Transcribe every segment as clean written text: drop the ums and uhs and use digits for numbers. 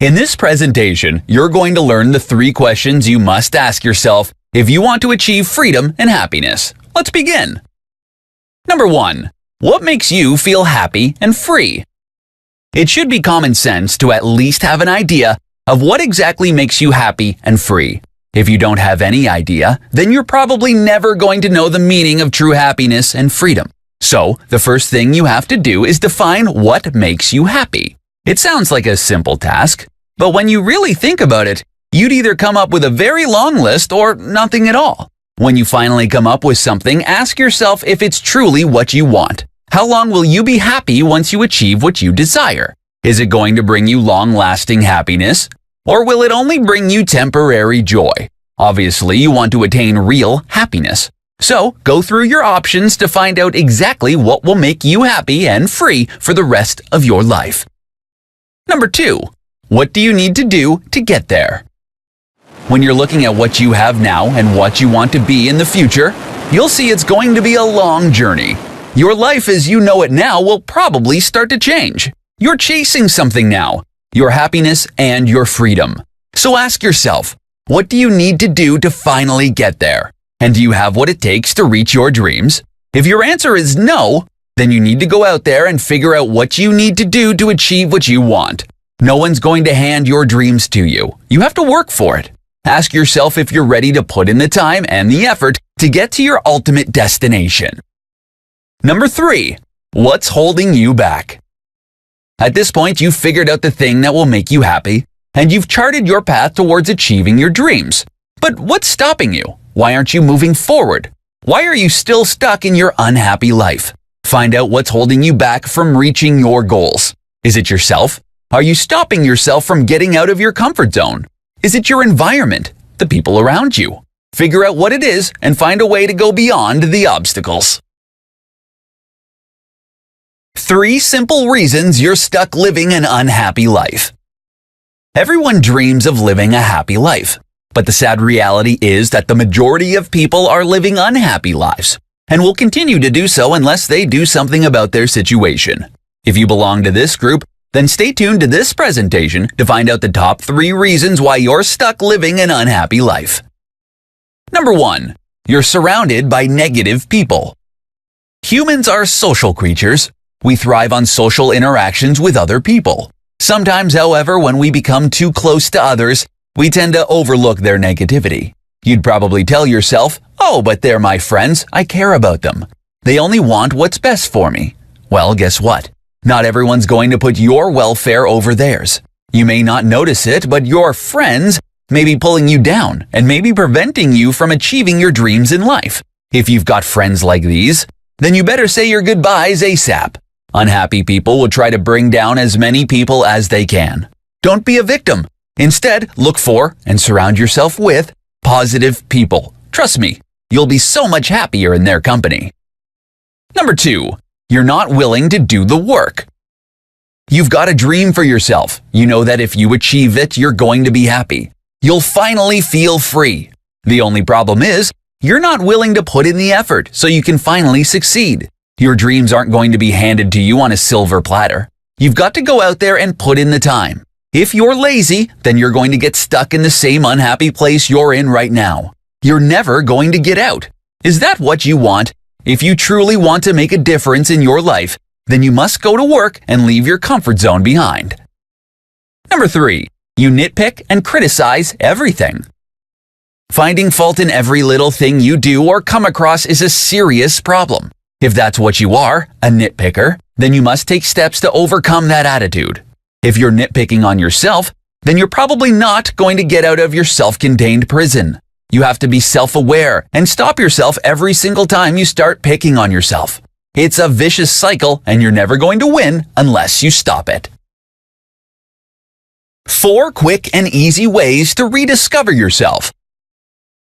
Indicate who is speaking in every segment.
Speaker 1: In this presentation, you're going to learn the 3 questions you must ask yourself if you want to achieve freedom and happiness. Let's begin. Number 1. What makes you feel happy and free? It should be common sense to at least have an idea of what exactly makes you happy and free. If you don't have any idea, then you're probably never going to know the meaning of true happiness and freedom. So, the first thing you have to do is define what makes you happy. It sounds like a simple task, but when you really think about it, you'd either come up with a very long list or nothing at all. When you finally come up with something, ask yourself if it's truly what you want. How long will you be happy once you achieve what you desire? Is it going to bring you long-lasting happiness? Or will it only bring you temporary joy? Obviously, you want to attain real happiness. So, go through your options to find out exactly what will make you happy and free for the rest of your life. Number 2. What do you need to do to get there? When you're looking at what you have now and what you want to be in the future, you'll see it's going to be a long journey. Your life as you know it now will probably start to change. You're chasing something now, your happiness and your freedom. So ask yourself, what do you need to do to finally get there? And do you have what it takes to reach your dreams? If your answer is no, then you need to go out there and figure out what you need to do to achieve what you want. No one's going to hand your dreams to you. You have to work for it. Ask yourself if you're ready to put in the time and the effort to get to your ultimate destination. Number 3. What's holding you back? At this point, you've figured out the thing that will make you happy, and you've charted your path towards achieving your dreams. But what's stopping you? Why aren't you moving forward? Why are you still stuck in your unhappy life? Find out what's holding you back from reaching your goals. Is it yourself? Are you stopping yourself from getting out of your comfort zone? Is it your environment, the people around you? Figure out what it is and find a way to go beyond the obstacles. 3 simple reasons you're stuck living an unhappy life. Everyone dreams of living a happy life, but the sad reality is that the majority of people are living unhappy lives and will continue to do so unless they do something about their situation. If you belong to this group, then stay tuned to this presentation to find out the top 3 reasons why you're stuck living an unhappy life. Number 1. You're surrounded by negative people. Humans are social creatures. We thrive on social interactions with other people. Sometimes, however, when we become too close to others, we tend to overlook their negativity. You'd probably tell yourself, "Oh, but they're my friends. I care about them. They only want what's best for me." Well, guess what? Not everyone's going to put your welfare over theirs. You may not notice it, but your friends may be pulling you down and may be preventing you from achieving your dreams in life. If you've got friends like these, then you better say your goodbyes ASAP. Unhappy people will try to bring down as many people as they can. Don't be a victim. Instead, look for and surround yourself with positive people. Trust me, you'll be so much happier in their company. Number 2. You're not willing to do the work. You've got a dream for yourself. You know that if you achieve it, you're going to be happy. You'll finally feel free. The only problem is, you're not willing to put in the effort so you can finally succeed. Your dreams aren't going to be handed to you on a silver platter. You've got to go out there and put in the time. If you're lazy, then you're going to get stuck in the same unhappy place you're in right now. You're never going to get out. Is that what you want? If you truly want to make a difference in your life, then you must go to work and leave your comfort zone behind. Number 3. You nitpick and criticize everything. Finding fault in every little thing you do or come across is a serious problem. If that's what you are, a nitpicker, then you must take steps to overcome that attitude. If you're nitpicking on yourself, then you're probably not going to get out of your self-contained prison. You have to be self-aware and stop yourself every single time you start picking on yourself. It's a vicious cycle and you're never going to win unless you stop it. 4 quick and easy ways to rediscover yourself.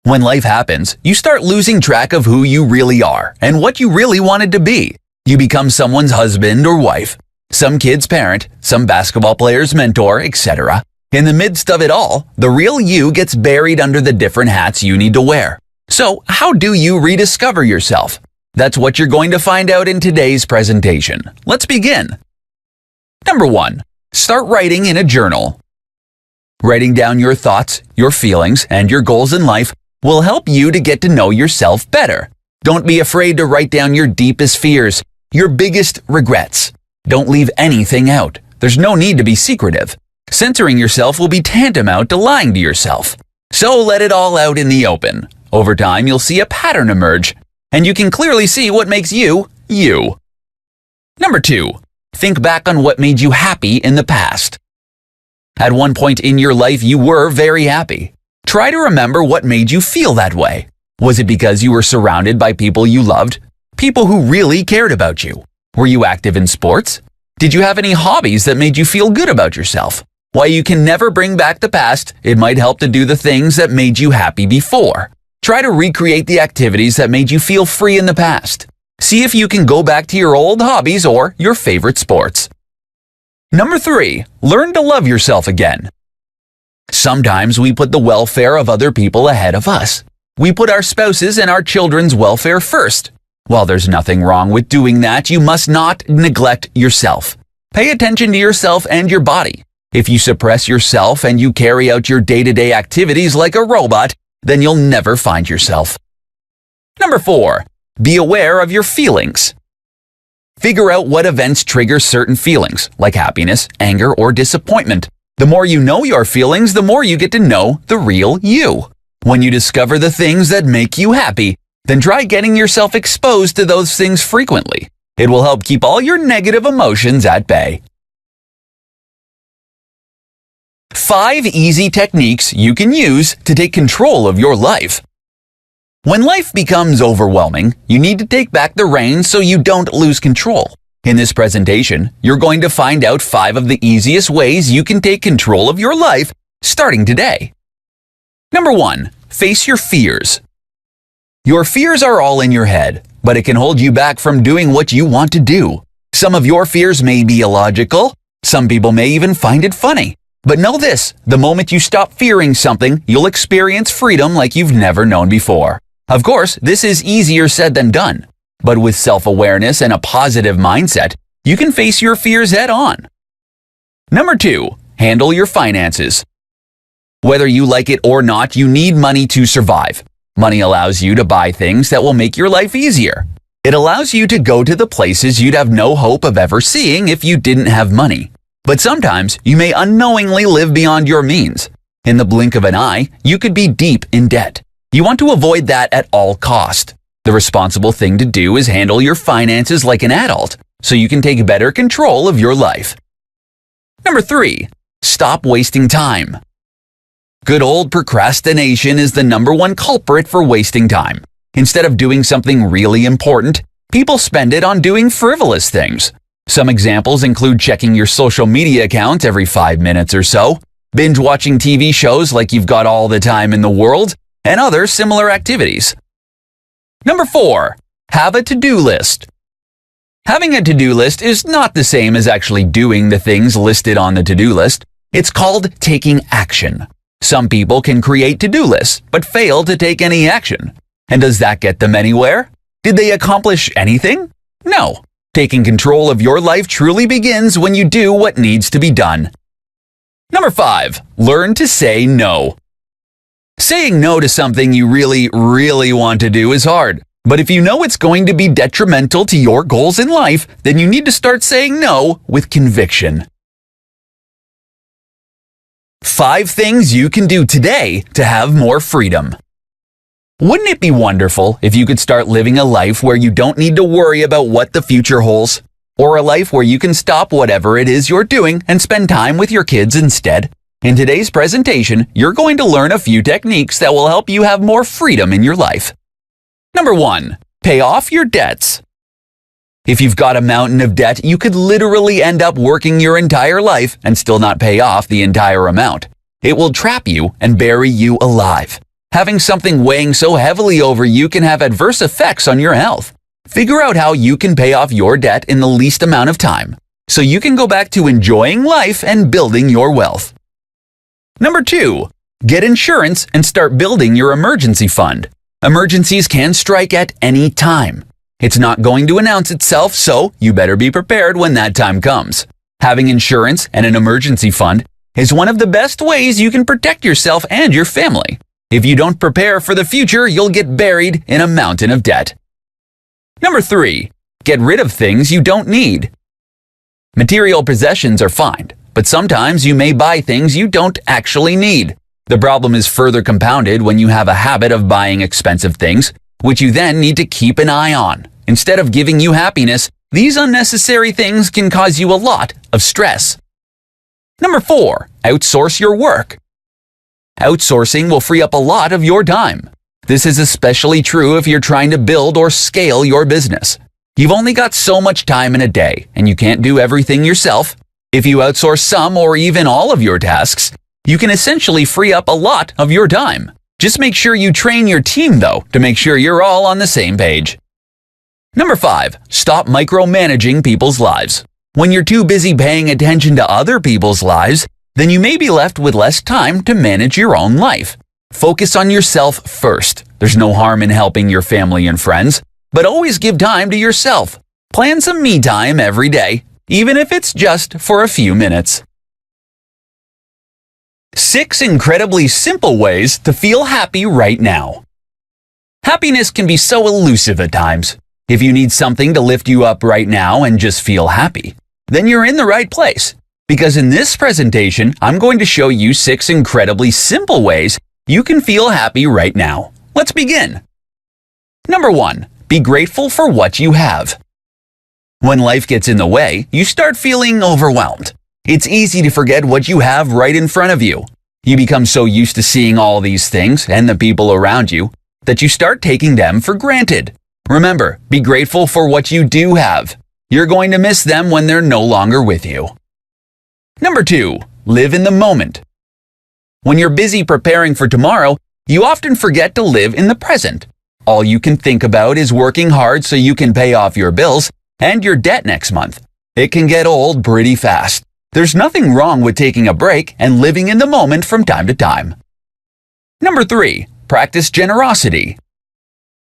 Speaker 1: When life happens, you start losing track of who you really are and what you really wanted to be. You become someone's husband or wife, some kid's parent, some basketball player's mentor, etc. In the midst of it all, the real you gets buried under the different hats you need to wear. So, how do you rediscover yourself? That's what you're going to find out in today's presentation. Let's begin. Number 1. Start writing in a journal. Writing down your thoughts, your feelings, and your goals in life will help you to get to know yourself better. Don't be afraid to write down your deepest fears, your biggest regrets. Don't leave anything out. There's no need to be secretive. Censoring yourself will be tantamount to lying to yourself. So let it all out in the open. Over time, you'll see a pattern emerge, and you can clearly see what makes you, you. Number 2, think back on what made you happy in the past. At one point in your life, you were very happy. Try to remember what made you feel that way. Was it because you were surrounded by people you loved? People who really cared about you? Were you active in sports? Did you have any hobbies that made you feel good about yourself? While you can never bring back the past, it might help to do the things that made you happy before. Try to recreate the activities that made you feel free in the past. See if you can go back to your old hobbies or your favorite sports. Number 3, learn to love yourself again. Sometimes we put the welfare of other people ahead of us. We put our spouses and our children's welfare first. While there's nothing wrong with doing that, you must not neglect yourself. Pay attention to yourself and your body. If you suppress yourself and you carry out your day-to-day activities like a robot, then you'll never find yourself. Number 4, be aware of your feelings. Figure out what events trigger certain feelings, like happiness, anger, or disappointment. The more you know your feelings, the more you get to know the real you. When you discover the things that make you happy, then try getting yourself exposed to those things frequently. It will help keep all your negative emotions at bay. 5 easy techniques you can use to take control of your life. When life becomes overwhelming, you need to take back the reins so you don't lose control. In this presentation, you're going to find out 5 of the easiest ways you can take control of your life starting today. Number 1, face your fears. Your fears are all in your head, but it can hold you back from doing what you want to do. Some of your fears may be illogical. Some people may even find it funny. But know this, the moment you stop fearing something, you'll experience freedom like you've never known before. Of course, this is easier said than done. But with self-awareness and a positive mindset, you can face your fears head on. Number 2, handle your finances. Whether you like it or not, you need money to survive. Money allows you to buy things that will make your life easier. It allows you to go to the places you'd have no hope of ever seeing if you didn't have money. But sometimes you may unknowingly live beyond your means. In the blink of an eye, you could be deep in debt. You want to avoid that at all cost. The responsible thing to do is handle your finances like an adult, so you can take better control of your life. Number 3, stop wasting time. Good old procrastination is the number 1 culprit for wasting time. Instead of doing something really important, people spend it on doing frivolous things. Some examples include checking your social media account every 5 minutes or so, binge watching TV shows like you've got all the time in the world, and other similar activities. Number 4, have a to-do list. Having a to-do list is not the same as actually doing the things listed on the to-do list. It's called taking action. Some people can create to-do lists, but fail to take any action. And does that get them anywhere? Did they accomplish anything? No. Taking control of your life truly begins when you do what needs to be done. Number 5, learn to say no. Saying no to something you really want to do is hard. But if you know it's going to be detrimental to your goals in life, then you need to start saying no with conviction. 5 things you can do today to have more freedom. Wouldn't it be wonderful if you could start living a life where you don't need to worry about what the future holds? Or a life where you can stop whatever it is you're doing and spend time with your kids instead? In today's presentation, you're going to learn a few techniques that will help you have more freedom in your life. Number 1, pay off your debts. If you've got a mountain of debt, you could literally end up working your entire life and still not pay off the entire amount. It will trap you and bury you alive. Having something weighing so heavily over you can have adverse effects on your health. Figure out how you can pay off your debt in the least amount of time, so you can go back to enjoying life and building your wealth. Number 2, get insurance and start building your emergency fund. Emergencies can strike at any time. It's not going to announce itself, so you better be prepared when that time comes. Having insurance and an emergency fund is one of the best ways you can protect yourself and your family. If you don't prepare for the future, you'll get buried in a mountain of debt. Number 3. Get rid of things you don't need. Material possessions are fine, but sometimes you may buy things you don't actually need. The problem is further compounded when you have a habit of buying expensive things, which you then need to keep an eye on. Instead of giving you happiness, these unnecessary things can cause you a lot of stress. Number 4. Outsource your work. Outsourcing will free up a lot of your time. This is especially true if you're trying to build or scale your business. You've only got so much time in a day, and you can't do everything yourself. If you outsource some or even all of your tasks, you can essentially free up a lot of your time. Just make sure you train your team, though, to make sure you're all on the same page. Number 5. Stop micromanaging people's lives. When you're too busy paying attention to other people's lives, then you may be left with less time to manage your own life. Focus on yourself first. There's no harm in helping your family and friends, but always give time to yourself. Plan some me time every day, even if it's just for a few minutes. 6 incredibly simple ways to feel happy right now. Happiness can be so elusive at times. If you need something to lift you up right now and just feel happy, then you're in the right place. Because in this presentation, I'm going to show you 6 incredibly simple ways you can feel happy right now. Let's begin. Number 1. Be grateful for what you have. When life gets in the way, you start feeling overwhelmed. It's easy to forget what you have right in front of you. You become so used to seeing all these things and the people around you that you start taking them for granted. Remember, be grateful for what you do have. You're going to miss them when they're no longer with you. Number 2. Live in the moment. When you're busy preparing for tomorrow, you often forget to live in the present. All you can think about is working hard so you can pay off your bills and your debt next month. It can get old pretty fast. There's nothing wrong with taking a break and living in the moment from time to time. Number 3. Practice generosity.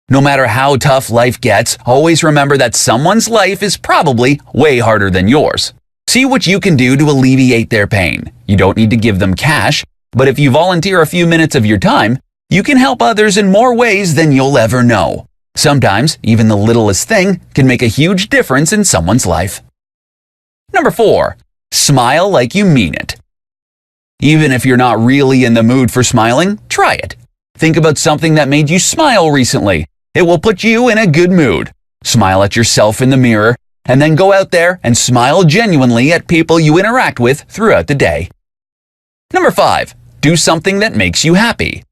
Speaker 1: No matter how tough life gets, always remember that someone's life is probably way harder than yours. See what you can do to alleviate their pain. You don't need to give them cash, but if you volunteer a few minutes of your time, you can help others in more ways than you'll ever know. Sometimes, even the littlest thing can make a huge difference in someone's life. Number 4. Smile like you mean it. Even if you're not really in the mood for smiling, try it. Think about something that made you smile recently. It will put you in a good mood. Smile at yourself in the mirror, and then go out there and smile genuinely at people you interact with throughout the day. Number 5. Do something that makes you happy.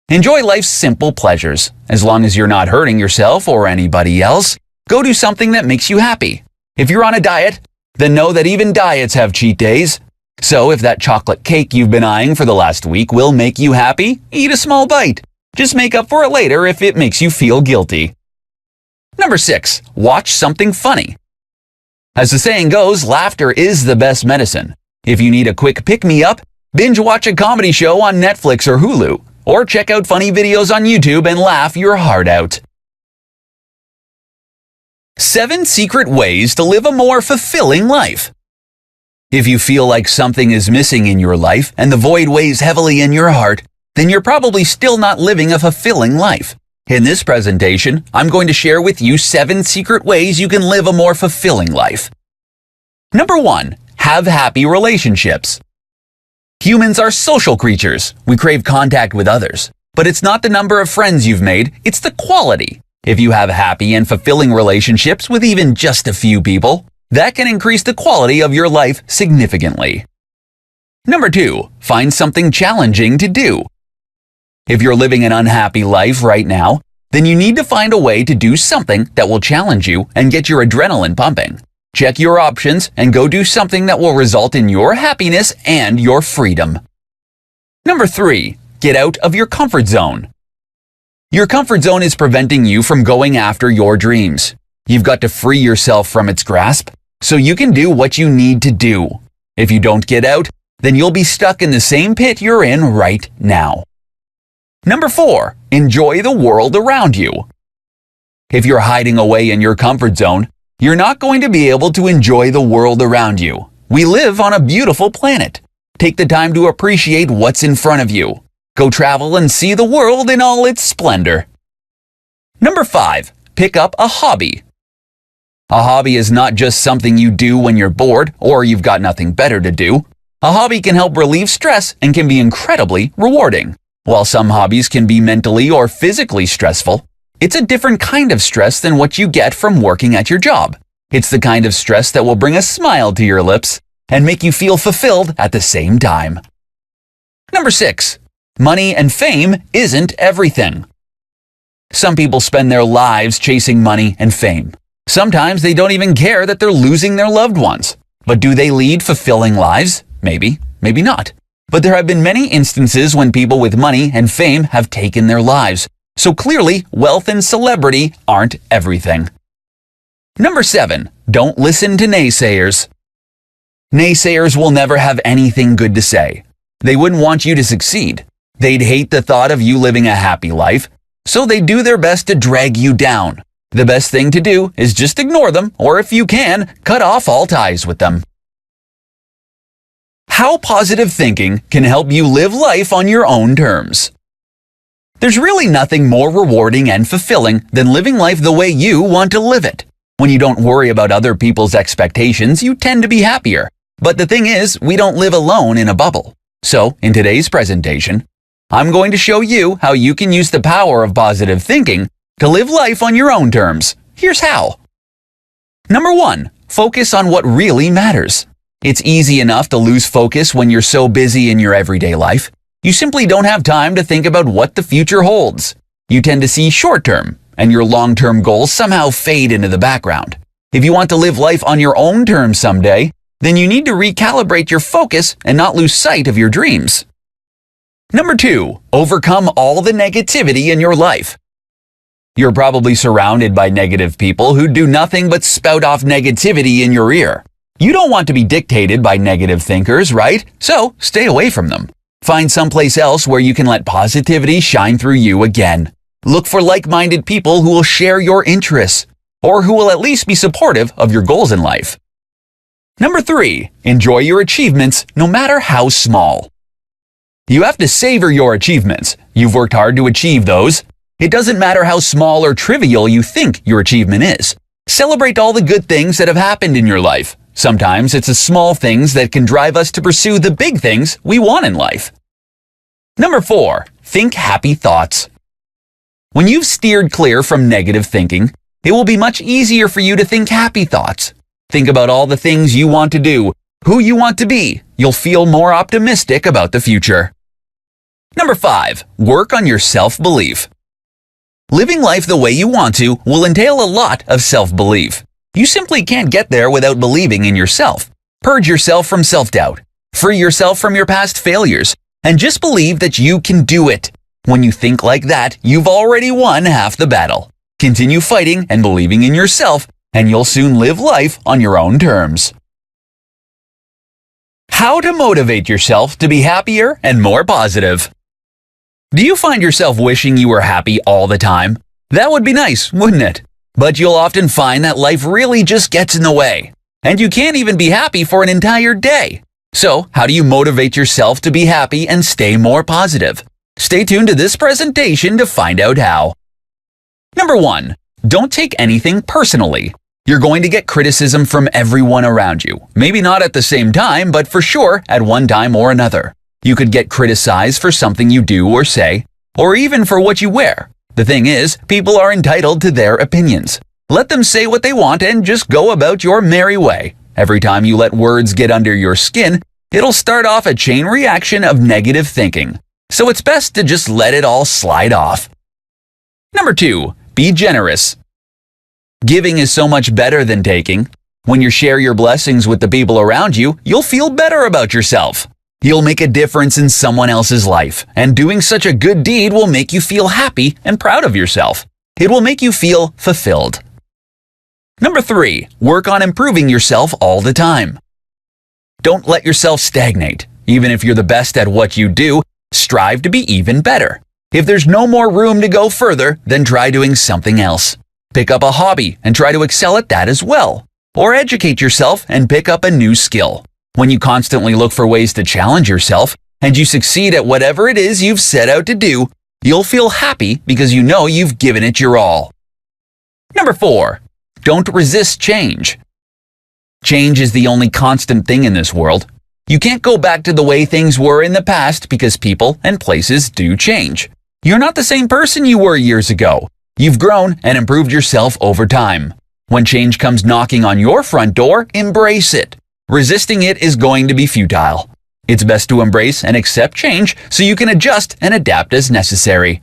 Speaker 1: Enjoy life's simple pleasures. As long as you're not hurting yourself or anybody else, go do something that makes you happy. If you're on a diet, then know that even diets have cheat days. So if that chocolate cake you've been eyeing for the last week will make you happy, eat a small bite. Just make up for it later if it makes you feel guilty. Number 6. Watch something funny. As the saying goes, laughter is the best medicine. If you need a quick pick-me-up, binge watch a comedy show on Netflix or Hulu, or check out funny videos on YouTube and laugh your heart out. 7 secret ways to live a more fulfilling life. If you feel like something is missing in your life and the void weighs heavily in your heart, then you're probably still not living a fulfilling life. In this presentation, I'm going to share with you 7 secret ways you can live a more fulfilling life. Number 1. Have happy relationships. Humans are social creatures. We crave contact with others. But it's not the number of friends you've made, it's the quality. If you have happy and fulfilling relationships with even just a few people, that can increase the quality of your life significantly. Number 2. Find something challenging to do. If you're living an unhappy life right now, then you need to find a way to do something that will challenge you and get your adrenaline pumping. Check your options and go do something that will result in your happiness and your freedom. Number 3. Get out of your comfort zone. Your comfort zone is preventing you from going after your dreams. You've got to free yourself from its grasp so you can do what you need to do. If you don't get out, then you'll be stuck in the same pit you're in right now. Number 4. Enjoy the world around you. If you're hiding away in your comfort zone, you're not going to be able to enjoy the world around you. We live on a beautiful planet. Take the time to appreciate what's in front of you. Go travel and see the world in all its splendor. Number 5. Pick up a hobby. A hobby is not just something you do when you're bored or you've got nothing better to do. A hobby can help relieve stress and can be incredibly rewarding. While some hobbies can be mentally or physically stressful, it's a different kind of stress than what you get from working at your job. It's the kind of stress that will bring a smile to your lips and make you feel fulfilled at the same time. Number 6. Money and fame isn't everything. Some people spend their lives chasing money and fame. Sometimes they don't even care that they're losing their loved ones. But do they lead fulfilling lives? Maybe, maybe not. But there have been many instances when people with money and fame have taken their lives. So clearly, wealth and celebrity aren't everything. Number 7. Don't listen to naysayers. Naysayers will never have anything good to say. They wouldn't want you to succeed. They'd hate the thought of you living a happy life, so they do their best to drag you down. The best thing to do is just ignore them, or if you can, cut off all ties with them. How positive thinking can help you live life on your own terms. There's really nothing more rewarding and fulfilling than living life the way you want to live it. When you don't worry about other people's expectations, you tend to be happier. But the thing is, we don't live alone in a bubble. So, in today's presentation, I'm going to show you how you can use the power of positive thinking to live life on your own terms. Here's how. Number 1. Focus on what really matters. It's easy enough to lose focus when you're so busy in your everyday life. You simply don't have time to think about what the future holds. You tend to see short-term, and your long-term goals somehow fade into the background. If you want to live life on your own terms someday, then you need to recalibrate your focus and not lose sight of your dreams. Number 2. Overcome all the negativity in your life. You're probably surrounded by negative people who do nothing but spout off negativity in your ear. You don't want to be dictated by negative thinkers, right? So stay away from them. Find someplace else where you can let positivity shine through you again. Look for like-minded people who will share your interests, or who will at least be supportive of your goals in life. Number 3. Enjoy your achievements, no matter how small. You have to savor your achievements. You've worked hard to achieve those. It doesn't matter how small or trivial you think your achievement is. Celebrate all the good things that have happened in your life. Sometimes it's the small things that can drive us to pursue the big things we want in life. Number 4. Think happy thoughts. When you've steered clear from negative thinking, it will be much easier for you to think happy thoughts. Think about all the things you want to do, who you want to be. You'll feel more optimistic about the future. Number 5. Work on your self-belief. Living life the way you want to will entail a lot of self-belief. You simply can't get there without believing in yourself. Purge yourself from self-doubt. Free yourself from your past failures. And just believe that you can do it. When you think like that, you've already won half the battle. Continue fighting and believing in yourself, and you'll soon live life on your own terms. How to motivate yourself to be happier and more positive. Do you find yourself wishing you were happy all the time? That would be nice, wouldn't it? But you'll often find that life really just gets in the way, and you can't even be happy for an entire day. So, how do you motivate yourself to be happy and stay more positive? Stay tuned to this presentation to find out how. Number 1. Don't take anything personally. You're going to get criticism from everyone around you. Maybe not at the same time, but for sure at one time or another. You could get criticized for something you do or say, or even for what you wear. The thing is, people are entitled to their opinions. Let them say what they want and just go about your merry way. Every time you let words get under your skin, it'll start off a chain reaction of negative thinking. So it's best to just let it all slide off. Number 2. Be generous. Giving is so much better than taking. When you share your blessings with the people around you, you'll feel better about yourself. You'll make a difference in someone else's life, and doing such a good deed will make you feel happy and proud of yourself. It will make you feel fulfilled. Number 3. Work on improving yourself all the time. Don't let yourself stagnate. Even if you're the best at what you do, strive to be even better. If there's no more room to go further, then try doing something else. Pick up a hobby and try to excel at that as well. Or educate yourself and pick up a new skill. When you constantly look for ways to challenge yourself, and you succeed at whatever it is you've set out to do, you'll feel happy because you know you've given it your all. Number 4. Don't resist change. Change is the only constant thing in this world. You can't go back to the way things were in the past because people and places do change. You're not the same person you were years ago. You've grown and improved yourself over time. When change comes knocking on your front door, embrace it. Resisting it is going to be futile. It's best to embrace and accept change so you can adjust and adapt as necessary.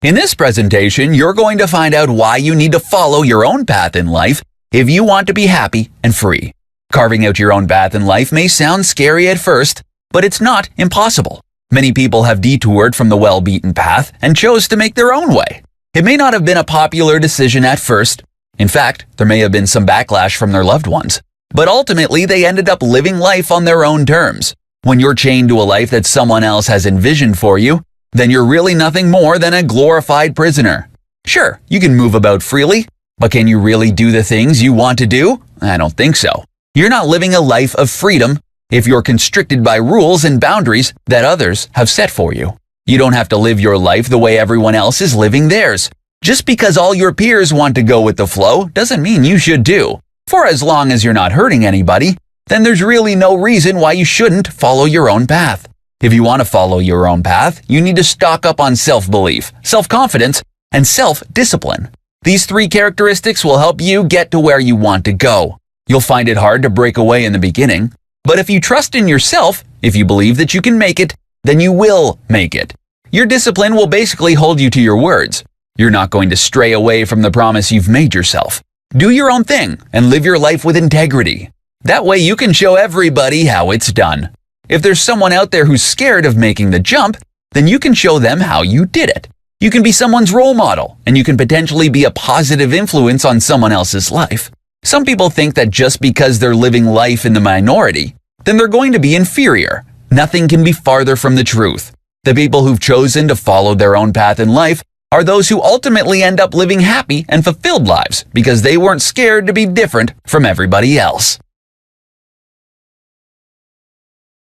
Speaker 1: In this presentation, you're going to find out why you need to follow your own path in life if you want to be happy and free. Carving out your own path in life may sound scary at first, but it's not impossible. Many people have detoured from the well-beaten path and chose to make their own way. It may not have been a popular decision at first. In fact, there may have been some backlash from their loved ones. But ultimately, they ended up living life on their own terms. When you're chained to a life that someone else has envisioned for you, then you're really nothing more than a glorified prisoner. Sure, you can move about freely, but can you really do the things you want to do? I don't think so. You're not living a life of freedom if you're constricted by rules and boundaries that others have set for you. You don't have to live your life the way everyone else is living theirs. Just because all your peers want to go with the flow doesn't mean you should do. For as long as you're not hurting anybody, then there's really no reason why you shouldn't follow your own path. If you want to follow your own path, you need to stock up on self-belief, self-confidence, and self-discipline. These 3 characteristics will help you get to where you want to go. You'll find it hard to break away in the beginning, but if you trust in yourself, if you believe that you can make it, then you will make it. Your discipline will basically hold you to your words. You're not going to stray away from the promise you've made yourself. Do your own thing and live your life with integrity. That way you can show everybody how it's done. If there's someone out there who's scared of making the jump, then you can show them how you did it. You can be someone's role model, and you can potentially be a positive influence on someone else's life. Some people think that just because they're living life in the minority, then they're going to be inferior. Nothing can be farther from the truth. The people who've chosen to follow their own path in life are those who ultimately end up living happy and fulfilled lives because they weren't scared to be different from everybody else.